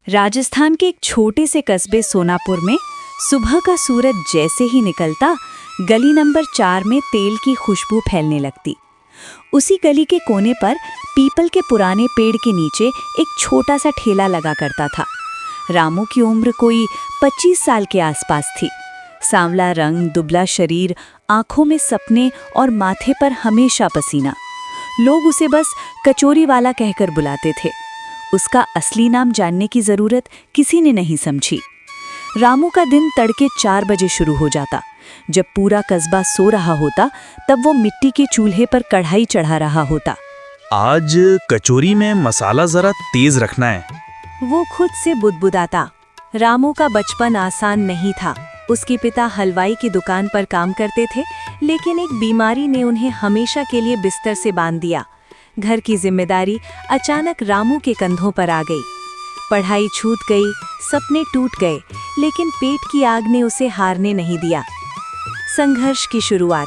राजस्थान के एक छोटे से कस्बे सोनापुर में सुबह का सूरज जैसे ही निकलता, गली नंबर 4 में तेल की खुशबू फैलने लगती। उसी गली के कोने पर पीपल के पुराने पेड़ के नीचे एक छोटा सा ठेला लगा करता था। रामू की उम्र कोई 25 साल के आसपास थी। सांवला रंग, दुबला शरीर, आंखों में सपने और माथे पर हमेशा पसीना। लोग उसे बस कचौरी वाला कहकर बुलाते थे। उसका असली नाम जानने की जरूरत किसी ने नहीं समझी। रामू का दिन तड़के 4 बजे शुरू हो जाता। जब पूरा कस्बा सो रहा होता, तब वो मिट्टी के चूल्हे पर कढ़ाई चढ़ा रहा होता। आज कचौरी में मसाला जरा तेज रखना है, वो खुद से बुदबुदाता। रामू का बचपन आसान नहीं था। उसके पिता हलवाई की दुकान पर काम करते थे, लेकिन एक बीमारी ने उन्हें हमेशा के लिए बिस्तर से बांध दिया। घर की जिम्मेदारी अचानक रामू के कंधों पर आ गई। पढ़ाई छूट गई, सपने टूट गए, लेकिन पेट की आग ने उसे हारने नहीं दिया। संघर्ष की शुरुआत।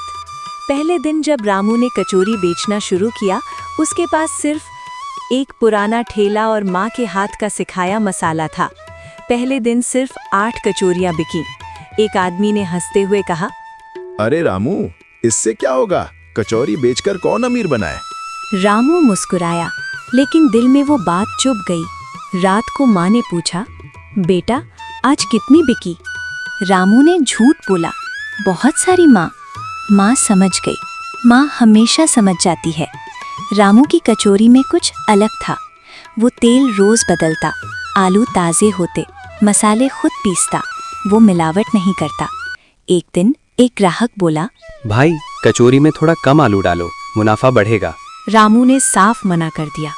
पहले दिन जब रामू ने कचौरी बेचना शुरू किया, उसके पास सिर्फ एक पुराना ठेला और माँ के हाथ का सिखाया मसाला था। पहले दिन सिर्फ 8 कचौरियां बिकी। एक आदमी ने हंसते हुए कहा, अरे रामू, इससे क्या होगा? कचौरी बेचकर कौन अमीर बना है? रामू मुस्कुराया, लेकिन दिल में वो बात चुभ गई। रात को माँ ने पूछा, बेटा आज कितनी बिकी? रामू ने झूठ बोला, बहुत सारी माँ। माँ समझ गई। माँ हमेशा समझ जाती है। रामू की कचौरी में कुछ अलग था। वो तेल रोज बदलता, आलू ताज़े होते, मसाले खुद पीसता, वो मिलावट नहीं करता। एक दिन एक ग्राहक बोला, भाई कचौरी में थोड़ा कम आलू डालो, मुनाफा बढ़ेगा। रामू ने साफ मना कर दिया,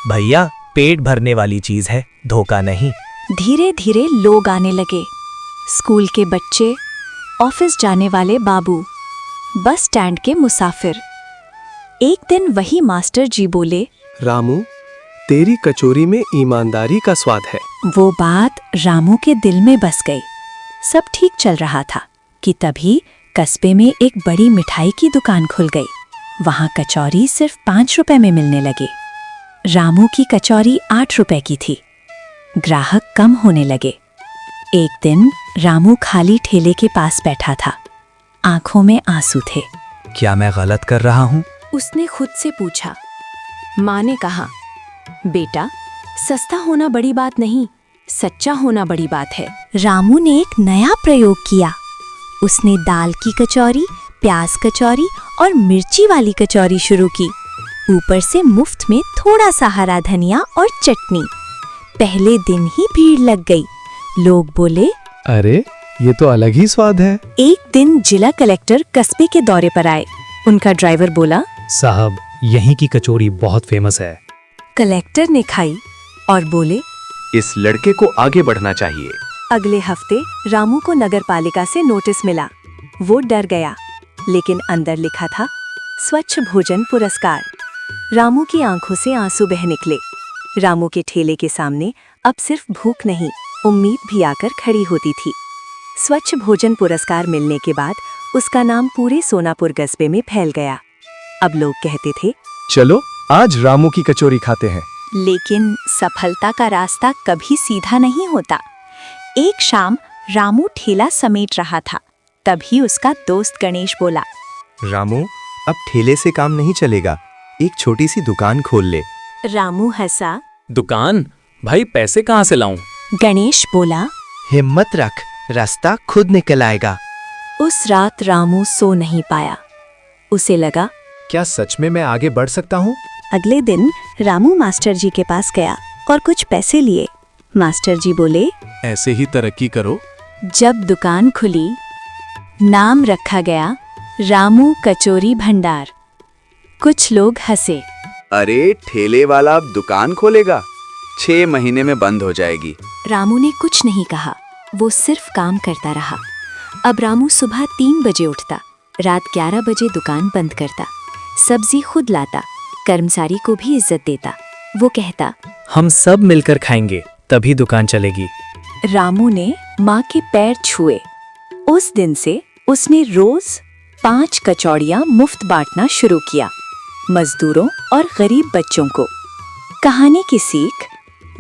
भैया पेट भरने वाली चीज है, धोखा नहीं। धीरे धीरे लोग आने लगे। स्कूल के बच्चे, ऑफिस जाने वाले बाबू, बस स्टैंड के मुसाफिर। एक दिन वही मास्टर जी बोले, रामू तेरी कचौरी में ईमानदारी का स्वाद है। वो बात रामू के दिल में बस गई। सब ठीक चल रहा था कि तभी कस्बे में एक बड़ी मिठाई की दुकान खुल गई। वहां कचौरी सिर्फ 5 रुपए में मिलने लगे। रामू की कचौरी 8 रुपए की थी। ग्राहक कम होने लगे। एक दिन रामू खाली ठेले के पास बैठा था। आंखों में आंसू थे। क्या मैं गलत कर रहा हूँ? उसने खुद से पूछा। माँ ने कहा, बेटा सस्ता होना बड़ी बात नहीं, सच्चा होना बड़ी बात है। रामू ने एक नया प्रयोग किया। उसने दाल की कचौरी, प्याज कचौरी और मिर्ची वाली कचौरी शुरू की। ऊपर से मुफ्त में थोड़ा सा हरा धनिया और चटनी। पहले दिन ही भीड़ लग गई। लोग बोले, अरे ये तो अलग ही स्वाद है। एक दिन जिला कलेक्टर कस्बे के दौरे पर आए। उनका ड्राइवर बोला, साहब यहीं की कचौरी बहुत फेमस है। कलेक्टर ने खाई और बोले, इस लड़के को आगे बढ़ना चाहिए। अगले हफ्ते रामू को नगर पालिका से नोटिस मिला। वो डर गया, लेकिन अंदर लिखा था, स्वच्छ भोजन पुरस्कार। रामू की आंखों से आंसू बह निकले। रामू के ठेले के सामने अब सिर्फ भूख नहीं, उम्मीद भी आकर खड़ी होती थी। स्वच्छ भोजन पुरस्कार मिलने के बाद उसका नाम पूरे सोनापुर कस्बे में फैल गया। अब लोग कहते थे, चलो आज रामू की कचौरी खाते हैं। लेकिन सफलता का रास्ता कभी सीधा नहीं होता। एक शाम रामू ठेला समेट रहा था। तभी उसका दोस्त गणेश बोला, रामू अब ठेले से काम नहीं चलेगा, एक छोटी सी दुकान खोल ले। रामू हंसा। दुकान? भाई पैसे कहाँ से लाऊं? गणेश बोला, हिम्मत रख, रास्ता खुद निकल आएगा। उस रात रामू सो नहीं पाया। उसे लगा, क्या सच में मैं आगे बढ़ सकता हूँ? अगले दिन रामू मास्टर जी के पास गया और कुछ पैसे लिए। मास्टर जी बोले, ऐसे ही तरक्की करो। जब दुकान खुली, नाम रखा गया रामू कचौरी भंडार। कुछ लोग हंसे, अरे ठेले वाला अब दुकान खोलेगा, 6 महीने में बंद हो जाएगी। रामू ने कुछ नहीं कहा। वो सिर्फ काम करता रहा। अब रामू सुबह 3 बजे उठता, रात 11 बजे दुकान बंद करता, सब्जी खुद लाता, कर्मचारी को भी इज्जत देता। वो कहता, हम सब मिलकर खाएंगे तभी दुकान चलेगी। रामू ने माँ के पैर छुए। उस दिन से उसने रोज 5 कचौड़ियाँ मुफ्त बांटना शुरू किया, मजदूरों और गरीब बच्चों को। कहानी की सीख,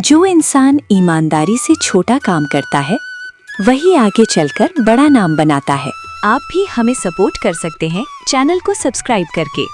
जो इंसान ईमानदारी से छोटा काम करता है वही आगे चलकर बड़ा नाम बनाता है। आप भी हमें सपोर्ट कर सकते हैं चैनल को सब्सक्राइब करके।